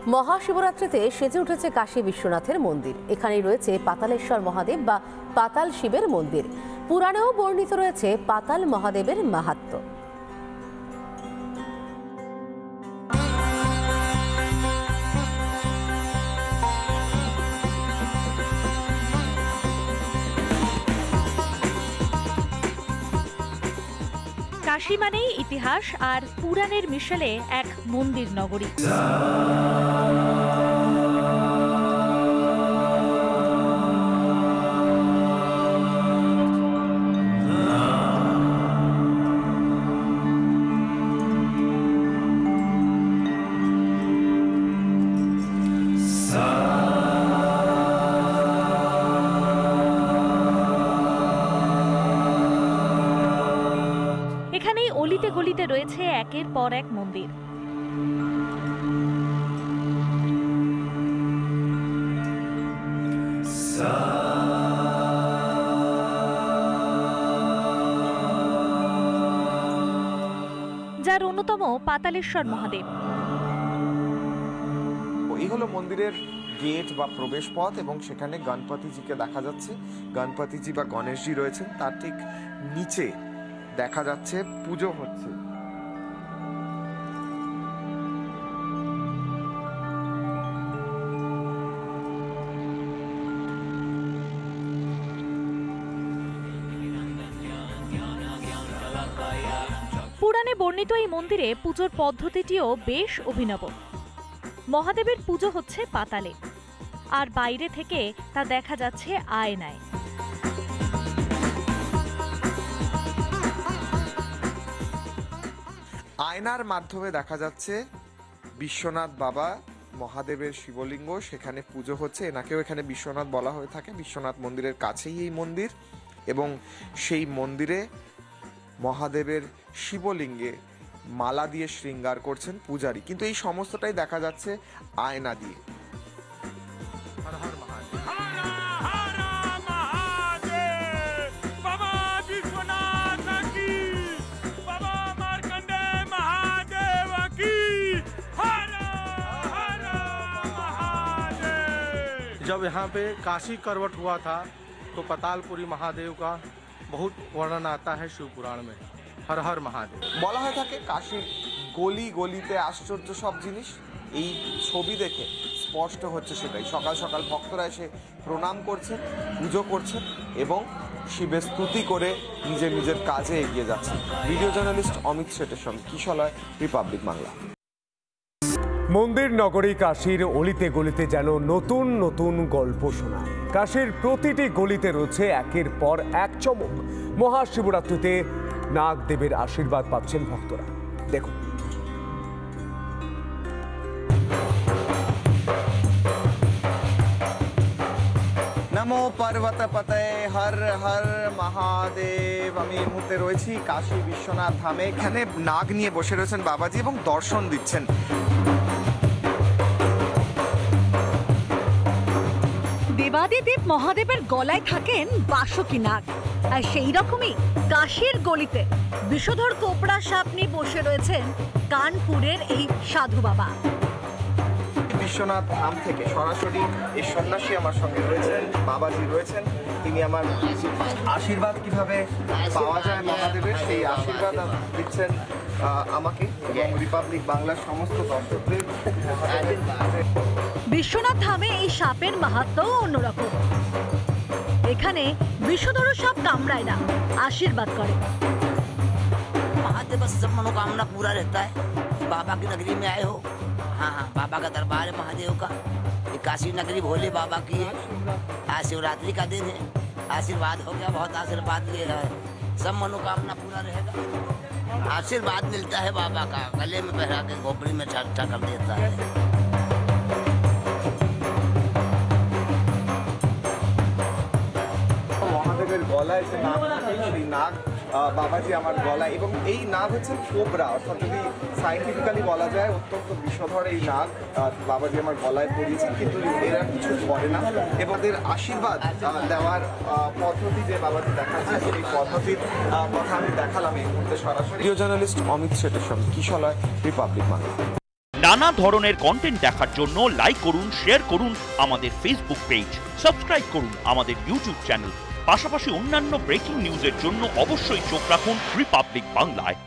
মহাশিবরাত্রিতে সেজে উঠেছে কাশী বিশ্বনাথের মন্দির। এখানেই রয়েছে পাতালেশ্বর মহাদেব বা পাতাল শিবের মন্দির। পুরাণেও বর্ণিত রয়েছে পাতাল মহাদেবের মাহাত্ম্য। কাশী মানেই ইতিহাস আর পুরাণের মিশেলে এক মন্দির নগরী। এখানেই অলিতে গলিতে রয়েছে একের পর এক মন্দির। যার অন্যতম পাতালেশ্বর মহাদেব। এই হলো মন্দিরের গেট বা প্রবেশ পথ এবং সেখানে গণপতিজিকে দেখা যাচ্ছে। গণপতিজি বা গণেশজি রয়েছেন, তার ঠিক নিচে দেখা যাচ্ছে পুজো হচ্ছে। পুরাণে বর্ণিত এই মন্দিরে পুজোর পদ্ধতিটিও বেশ অভিনব। মহাদেবের পুজো হচ্ছে পাতালে, আর বাইরে থেকে তা দেখা যাচ্ছে আয়নায়। আয়নার মাধ্যমে দেখা যাচ্ছে বিশ্বনাথ বাবা মহাদেবের শিবলিঙ্গ, সেখানে পুজো হচ্ছে। এনাকেও এখানে বিশ্বনাথ বলা হয়ে থাকে। বিশ্বনাথ মন্দিরের কাছেই এই মন্দির এবং সেই মন্দিরে মহাদেবের শিবলিঙ্গে মালা দিয়ে শৃঙ্গার করছেন পূজারী, কিন্তু এই সমস্তটাই দেখা যাচ্ছে আয়না দিয়ে। जब यहाँ पे काशी करवट हुआ था तो पतालपुरी महादेव का बहुत वर्णन आता है शिव पुराण में। हर हर महादेव বলা হয়ে থাকে কাশীর গলি গলিতে আশ্চর্য সব জিনিস। এই ছবি দেখে স্পষ্ট হচ্ছে সেটাই। সকাল সকাল ভক্তরা এসে প্রণাম করছেন, পুজো করছেন এবং শিবের স্তুতি করে নিজের নিজের কাজে এগিয়ে যাচ্ছেন। ভিডিও জার্নালিস্ট অমিত শেঠের সঙ্গে কিশলয়, রিপাবলিক বাংলা। মন্দির নগরী কাশীর অলিতে গলিতে যেন নতুন নতুন গল্প শোনায়। কাশীর প্রতিটি গলিতে রয়েছে একের পর এক চমক। মহাশিবরাত্রিতে নাগদেবের আশীর্বাদ পাচ্ছেন ভক্তরা। দেখুন। নমো পর্বতপতে হর হর মহাদেব। আমি এই মুহূর্তে রয়েছি কাশী বিশ্বনাথ ধামে। এখানে নাগ নিয়ে বসে রয়েছেন বাবাজি এবং দর্শন দিচ্ছেন। দেবাদিদেব মহাদেবের গলায় থাকেন বাসুকি নাগ, আর সেই রকমই কাশীর গলিতে বিষধর কোপড়া সাপ নিয়ে বসে রয়েছেন কানপুরের এই সাধু বাবা। বিশ্বনাথ ধাম থেকে সরাসরি এই সন্ন্যাসী আমার সঙ্গে রয়েছেন, বাবাজি রয়েছেন। তিনি আমার আশীর্বাদ কিভাবে পাওয়া যায় মহাদেবের, সেই আশীর্বাদ দিচ্ছেন আমাকে এবং রিপাবলিক বাংলার সমস্ত দর্শকদের। বিশ্বনাথ ধামে এই সাপের মাহাত্ম্যও অন্যরকম। এখানে বিষধর সাপ কামড়ায় না, আশীর্বাদ করে। महादेव बस सब मनोकामना पूरा रहता है। बाबा की नगरी में आए हो, हाँ हाँ, बाबा का दरबार है महादेव का। ये काशी नगरी भोले बाबा की है। आज शिवरात्रि का दिन है, आशीर्वाद हो गया, बहुत आशीर्वाद लिए है, सब मनोकामना पूरा रहेगा। आशीर्वाद मिलता है बाबा का, गले में पहरा के खोपड़ी में छठा कर देता है। মহাদেবের গলায় যে নাগ থাকে, সেই নাগ বাবাজি আমার গলায়, এবং এই নাগ হচ্ছেন কোবরা, অর্থাৎ যদি সাইন্টিফিক্যালি বলা যায় অত্যন্ত বিষধর এই নাগ বাবাজি আমার গলায় পড়িয়েছেন, কিন্তু এরা কিছু করে না। এবং এদের আশীর্বাদ দেওয়ার পদ্ধতি যে বাবাজি দেখাচ্ছে, সেই পদ্ধতির কথা আমি দেখালাম এই মুহূর্তে সরাসরি। ভিডিও জার্নালিস্ট অমিত শেঠের সঙ্গে কিশলয়, রিপাবলিক বাংলা। নানা ধরনের কন্টেন্ট দেখার জন্য লাইক করুন, শেয়ার করুন আমাদের ফেসবুক পেজ, সাবস্ক্রাইব করুন আমাদের ইউটিউব চ্যানেল। পাশাপাশি অন্যান্য ব্রেকিং নিউজের জন্য অবশ্যই চোখ রাখুন রিপাবলিক বাংলায়।